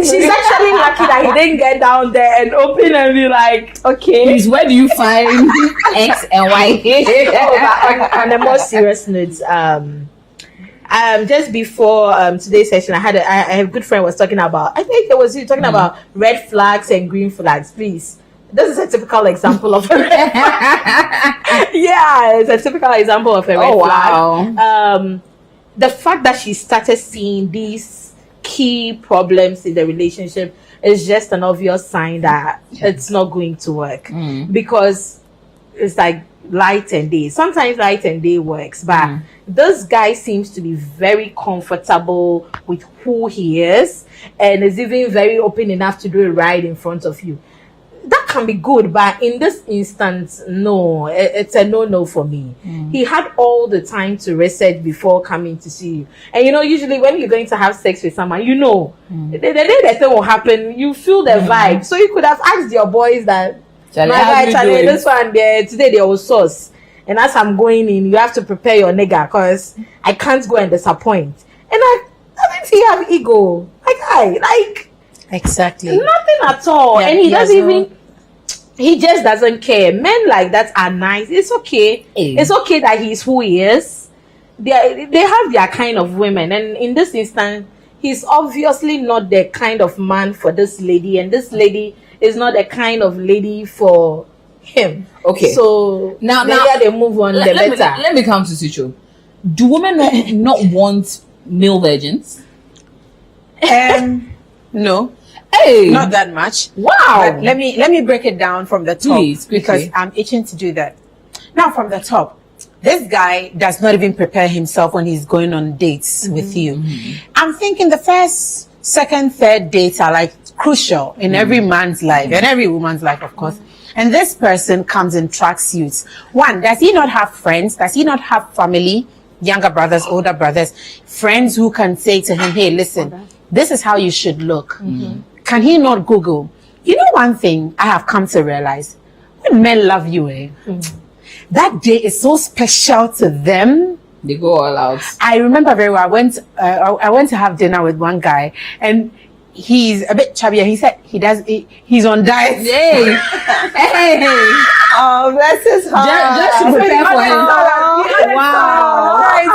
She's actually lucky that he didn't get down there and open and be like, okay. Please, where do you find X and Y? On a more serious note, just before today's session, I had a good friend was talking about. I think it was you talking about red flags and green flags. Please, this is a typical example of a red flag. Yeah, it's a typical example of a red flag. Wow. The fact that she started seeing these key problems in the relationship is just an obvious sign that it's not going to work because it's like light and day. Sometimes light and day works, but this guy seems to be very comfortable with who he is and is even very open enough to do it right in front of you. That can be good, but in this instance, no, it's a no for me. He had all the time to research before coming to see you. And usually when you're going to have sex with someone, the day that thing will happen, you feel the vibe. So you could have asked your boys that, Charlie, this one there, today they will sauce. And as I'm going in, you have to prepare your nigga because I can't go and disappoint. And doesn't he have ego? Exactly. Nothing at all. And he doesn't even, he just doesn't care. Men like that are nice. It's okay. It's okay that he's who he is. They have their kind of women. And in this instance, he's obviously not the kind of man for this lady. And this lady is not the kind of lady for him. Okay. So now they move on, the better. Let me come to Sicho. Do women not want male virgins? No. Hey, not that much. Wow. But let me break it down from the top. Please, because I'm itching to do that. Now from the top. This guy does not even prepare himself when he's going on dates with you. I'm thinking the first, second, third dates are like crucial in every man's life and every woman's life, of course. And this person comes in tracksuits. One, does he not have friends? Does he not have family? Younger brothers, older brothers, friends who can say to him, hey, listen, this is how you should look. Can he not Google You know one thing I have come to realize? When men love you, that day is so special to them. They go all out. I remember very well. I went to have dinner with one guy, and he's a bit chubby. And he said he's on diet. Hey, hey. Oh, bless his heart. Just to prepare for him. Wow. Right.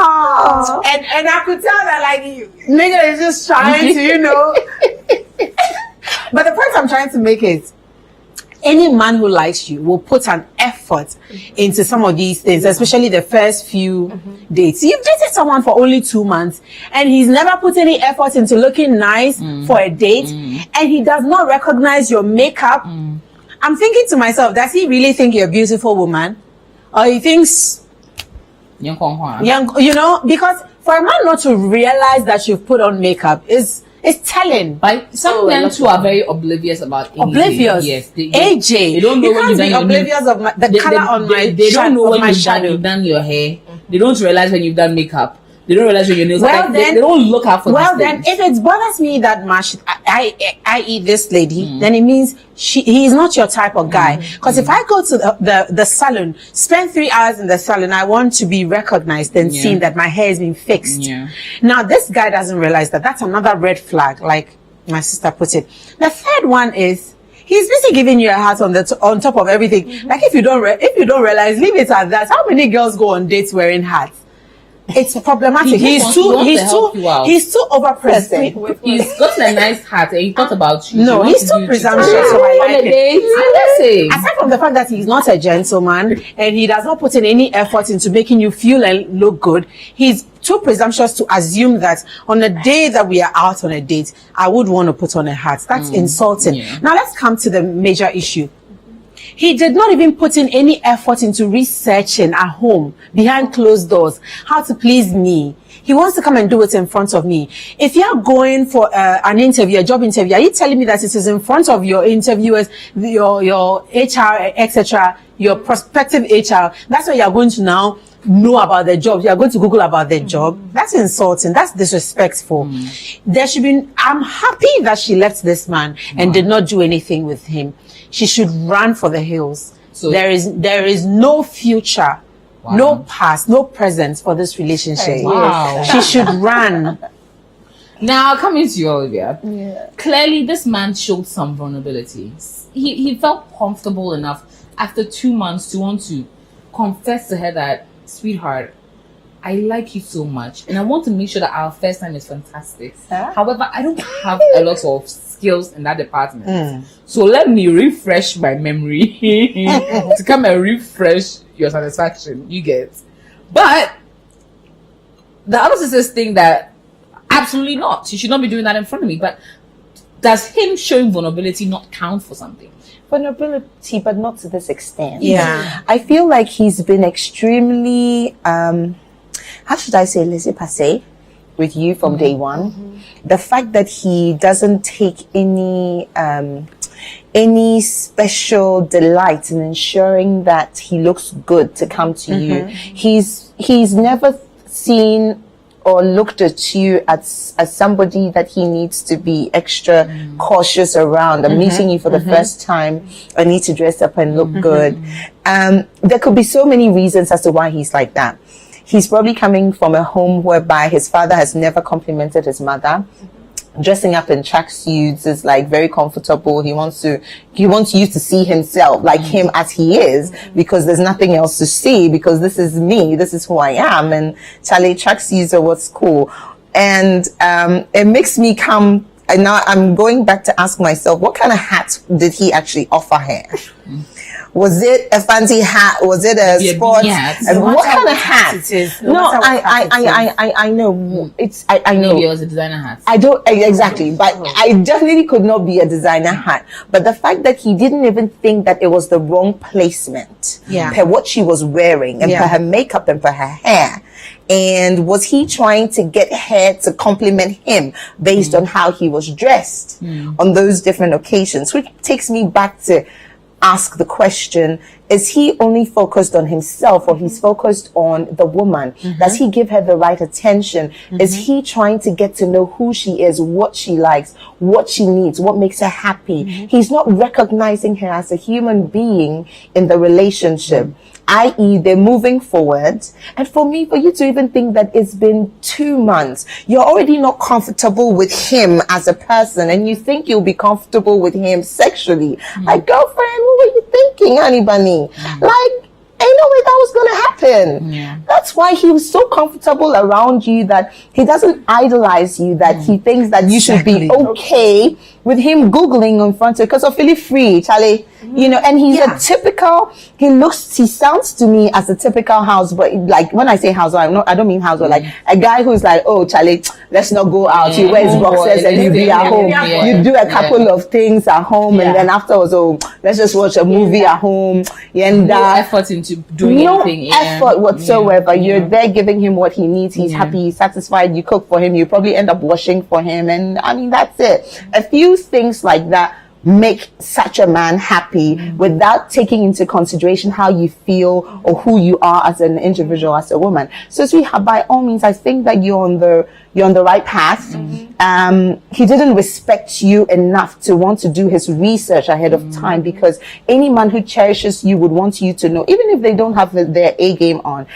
And I could tell that like nigga is just trying to, you know. But the point I'm trying to make is, any man who likes you will put an effort into some of these things, especially the first few dates. You've dated someone for only 2 months and he's never put any effort into looking nice for a date, and he does not recognize your makeup. I'm thinking to myself, does he really think you're a beautiful woman? Or he thinks, you know, because for a man not to realize that you've put on makeup is telling. But some men too are very oblivious about anything. Oblivious. Yes. AJ. They don't know you when can't you've be done oblivious of the color on my They don't know when my you've done your hair. They don't realize when you've done makeup. They don't realize when your nails are. They don't look out for well these then, things. if it bothers me that much, I eat this lady, then it means he is not your type of guy. Because if I go to the salon, spend 3 hours in the salon, I want to be recognized and seen that my hair has been fixed. Now this guy doesn't realize that. That's another red flag, like my sister put it. The third one is, he's busy giving you a hat on top of everything. Like if you don't realize, leave it at that. How many girls go on dates wearing hats? It's problematic. He's too overpresent. He's got a nice hat and he thought about you. No, he's too presumptuous. So I like it. Aside from the fact that he's not a gentleman and he does not put in any effort into making you feel and look good, he's too presumptuous to assume that on a day that we are out on a date, I would want to put on a hat. That's insulting. Now let's come to the major issue. He did not even put in any effort into researching at home, behind closed doors, how to please me. He wants to come and do it in front of me. If you're going for an interview, a job interview, are you telling me that it is in front of your interviewers, your HR, etc., your prospective HR? That's why you're going to now know about the job. You're going to Google about the job. That's insulting. That's disrespectful. There should be. I'm happy that she left this man and did not do anything with him. She should run for the hills. So there is no future, no past, no present for this relationship. Wow. She should run. Now coming to you, Olivia. Clearly, this man showed some vulnerability. He felt comfortable enough after 2 months to want to confess to her that, sweetheart, I like you so much and I want to make sure that our first time is fantastic. However, I don't have a lot of skills in that department. So let me refresh my memory to come and refresh your satisfaction. You get. But the other sisters think that absolutely not. She should not be doing that in front of me. But does him showing vulnerability not count for something? Vulnerability, but not to this extent. Yeah. I feel like he's been extremely, how should I say, laissez-passer with you from day one. The fact that he doesn't take any special delight in ensuring that he looks good to come to you. He's never seen or looked at you as somebody that he needs to be extra cautious around. I'm meeting you for the first time. I need to dress up and look good. There could be so many reasons as to why he's like that. He's probably coming from a home whereby his father has never complimented his mother. Dressing up in tracksuits is like very comfortable. He wants you to see himself like him as he is, because there's nothing else to see, because this is me, this is who I am, and Charlie, tracksuits are what's cool. And it makes me come, and now I'm going back to ask myself, what kind of hat did he actually offer her? Was it a fancy hat? Was it a sports? What kind of hat? It is. No, I know. I know. Maybe it was a designer hat. I don't exactly, but I definitely could not be a designer hat. But the fact that he didn't even think that it was the wrong placement, per what she was wearing and per her makeup and per her hair. And was he trying to get her to compliment him based on how he was dressed on those different occasions? Which takes me back to ask the question, is he only focused on himself or he's focused on the woman? Does he give her the right attention? Is he trying to get to know who she is, what she likes, what she needs, what makes her happy? He's not recognizing her as a human being in the relationship, i.e. they're moving forward. And for you to even think that it's been 2 months, you're already not comfortable with him as a person, and you think you'll be comfortable with him sexually. Like, girlfriend, what were you thinking, honey bunny? Like, ain't no way that was going to happen. That's why he was so comfortable around you, that he doesn't idolize you, that he thinks that you should be okay with him Googling in front of, because of Philly Free, Charlie, and he's a typical, he sounds to me as a typical houseboy. Like, when I say houseboy, I don't mean houseboy, like a guy who's like, oh, Charlie, let's not go out. He wears boxers and you be at home. You do a couple of things at home, and then afterwards, oh, let's just watch a movie at home. No effort into doing anything. Effort whatsoever. You're there giving him what he needs. He's happy, he's satisfied. You cook for him. You probably end up washing for him. And I mean, that's it. A few things like that make such a man happy without taking into consideration how you feel or who you are as an individual, as a woman. So sweetheart, by all means, I think that you're on the right path. He didn't respect you enough to want to do his research ahead of time, because any man who cherishes you would want you to know, even if they don't have their A game on.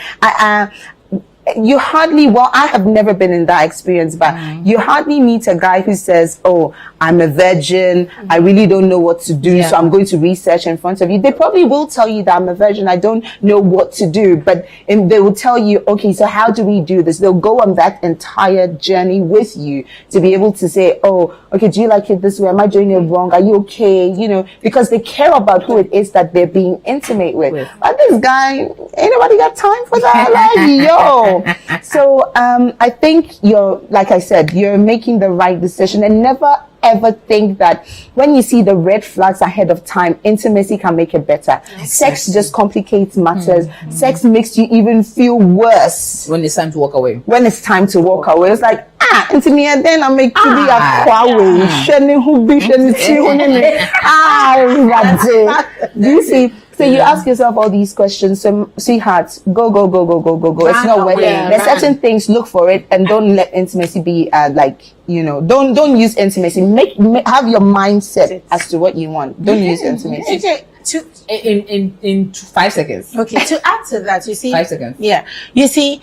You hardly, I have never been in that experience, but you hardly meet a guy who says, oh, I'm a virgin, I really don't know what to do, so I'm going to research in front of you. They probably will tell you that I'm a virgin, I don't know what to do, but they will tell you, okay, so how do we do this? They'll go on that entire journey with you to be able to say, oh, okay, do you like it this way? Am I doing it wrong? Are you okay? Because they care about who it is that they're being intimate with. But this guy, ain't nobody got time for that. Like, yo. So, I think like I said, you're making the right decision, and never ever think that when you see the red flags ahead of time, intimacy can make it better. Exactly. Sex just complicates matters. Sex makes you even feel worse when it's time to walk away. It's like, intimate, then I make to be a quawe. Shani who be shani do you see? So you ask yourself all these questions. So, sweethearts, go. It's not working. There's certain things, look for it, and don't let intimacy be don't use intimacy. Have your mindset as to what you want. Don't use intimacy. In 5 seconds. Okay, to add to that, you see, 5 seconds. Yeah, you see,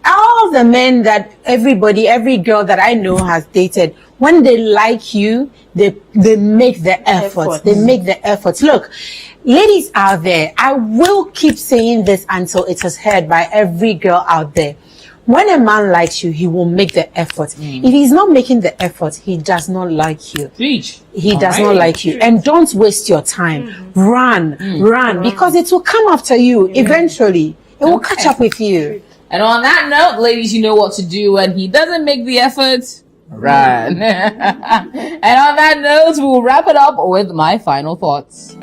all the men that every girl that I know has dated, when they like you, they make the effort. They make the effort. Look, ladies out there, I will keep saying this until it is heard by every girl out there. When a man likes you, he will make the effort. If he's not making the effort, he does not like you. He does not like you. And don't waste your time. Run, because it will come after you eventually. It will catch up with you. And on that note, ladies, you know what to do when he doesn't make the effort. Run. And on that note, we'll wrap it up with my final thoughts.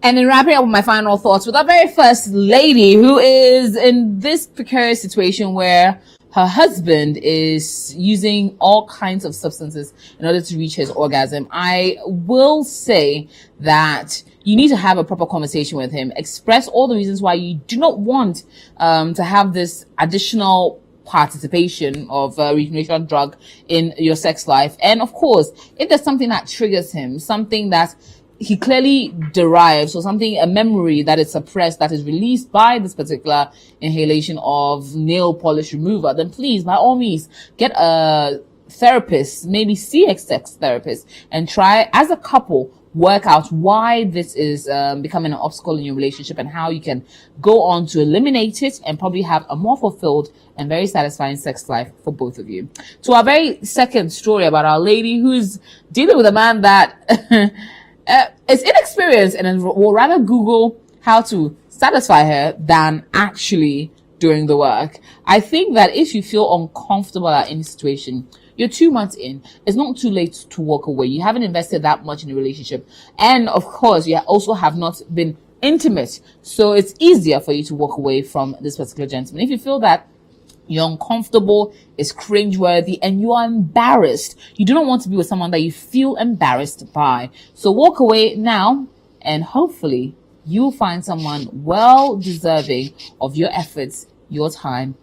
And in wrapping up with my final thoughts with our very first lady, who is in this precarious situation where her husband is using all kinds of substances in order to reach his orgasm, I will say that you need to have a proper conversation with him. Express all the reasons why you do not want to have this additional participation of a recreational drug in your sex life. And of course, if there's something that triggers him, something that he clearly derives, or something, a memory that is suppressed, that is released by this particular inhalation of nail polish remover, then please, by all means, get a therapist, maybe see a sex therapist, and try as a couple work out why this is becoming an obstacle in your relationship, and how you can go on to eliminate it and probably have a more fulfilled and very satisfying sex life for both of you. To our very second story about our lady who's dealing with a man that is inexperienced and will rather Google how to satisfy her than actually doing the work. I think that if you feel uncomfortable at any situation, you're 2 months in, it's not too late to walk away. You haven't invested that much in a relationship. And of course, you also have not been intimate. So it's easier for you to walk away from this particular gentleman. If you feel that You're uncomfortable, it's cringeworthy, and you are embarrassed. You do not want to be with someone that you feel embarrassed by. So walk away now, and hopefully you'll find someone well deserving of your efforts, your time,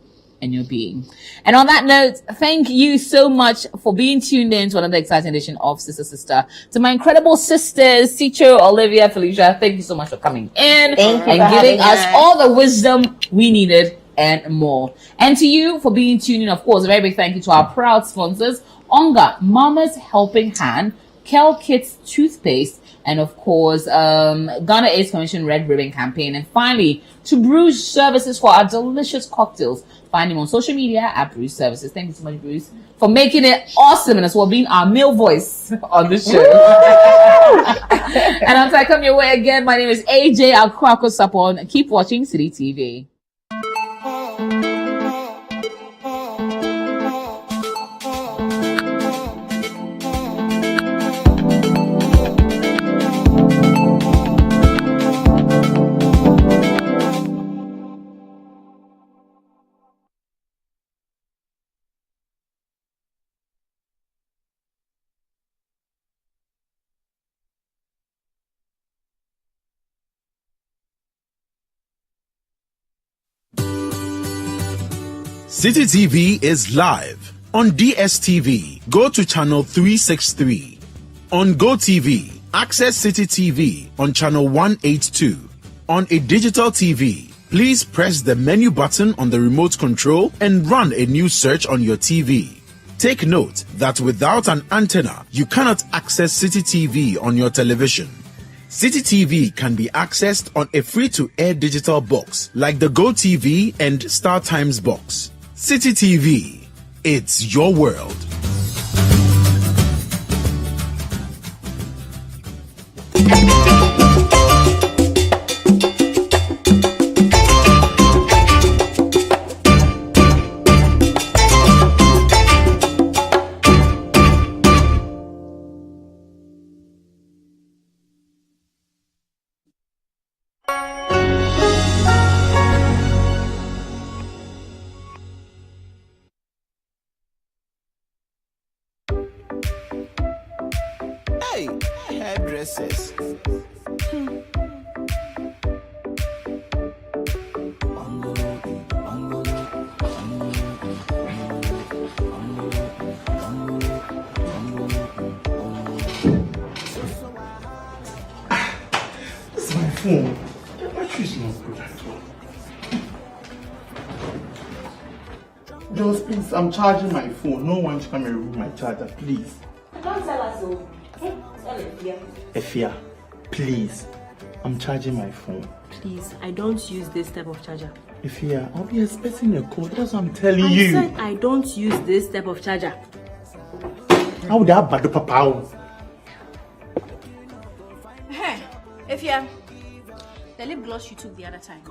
and your being. And on that note, thank you so much for being tuned in to another exciting edition of Sister Sister. To my incredible sisters, Ticho, Olivia, Felicia, thank you so much for coming in and giving us all the wisdom we needed and more. And to you for being tuned in, of course, a very big thank you to our proud sponsors, Onga, Mama's Helping Hand, Kel Kids Toothpaste, and of course, Ghana AIDS Commission Red Ribbon Campaign. And finally, to Bruce Services for our delicious cocktails. Find him on social media at Bruce Services. Thank you so much, Bruce, for making it awesome and as well being our male voice on the show. And until I come your way again, my name is AJ Akwako Sapon. Keep watching City TV. City TV is live on DSTV. Go to channel 363. On GoTV, access City TV on channel 182. On a digital TV, please press the menu button on the remote control and run a new search on your TV. Take note that without an antenna, you cannot access City TV on your television. City TV can be accessed on a free-to-air digital box like the GoTV and Star Times box. City TV, it's your world. Hairdressers. This is my phone. The battery is not good at all. Jones, please, I'm charging my phone. No one to come and remove my charger, please. Don't tell us so. Efia, please. I'm charging my phone. Please, I don't use this type of charger. Efia, I'll be expecting a call. That's what I'm telling I you. said I don't use this type of charger. How would I bad papa? Hey, Efia, the lip gloss you took the other time.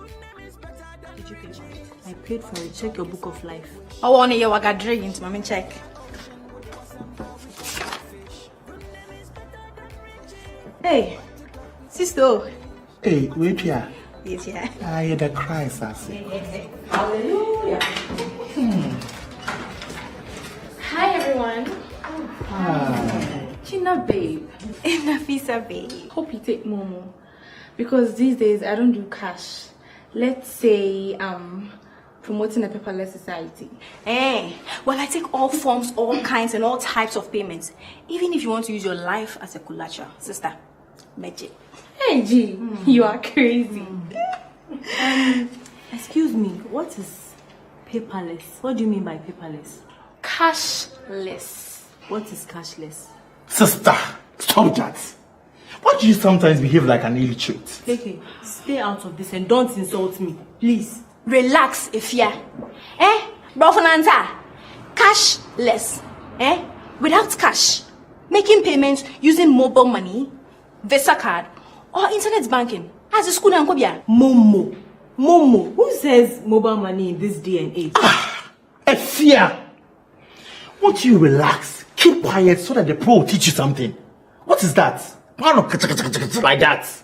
Did you pay for it? I paid for it. Check your book of life. I want you to drink into my check. Hey, sister. Hey, wait here. Yes, yeah. I hear the cries, I say. Hallelujah. Hi, everyone. Hi. China babe. Nafisa babe. Hope you take Momo. Because these days I don't do cash. Let's say promoting a paperless society. Well, I take all forms, all kinds, and all types of payments. Even if you want to use your life as a collateral, sister. Magic. Hey G, you are crazy. Excuse me, what is paperless? What do you mean by paperless? Cashless. What is cashless? Sister, stop that. Why do you sometimes behave like an illiterate? Okay, stay out of this and don't insult me, please. Relax, Efia. Brofananta. Cashless. Without cash. Making payments using mobile money, Visa card, or internet banking. As a school and Momo. Who says mobile money in this day and age? Efia! Won't you relax? Keep quiet so that the pro will teach you something. What is that? Why not like that?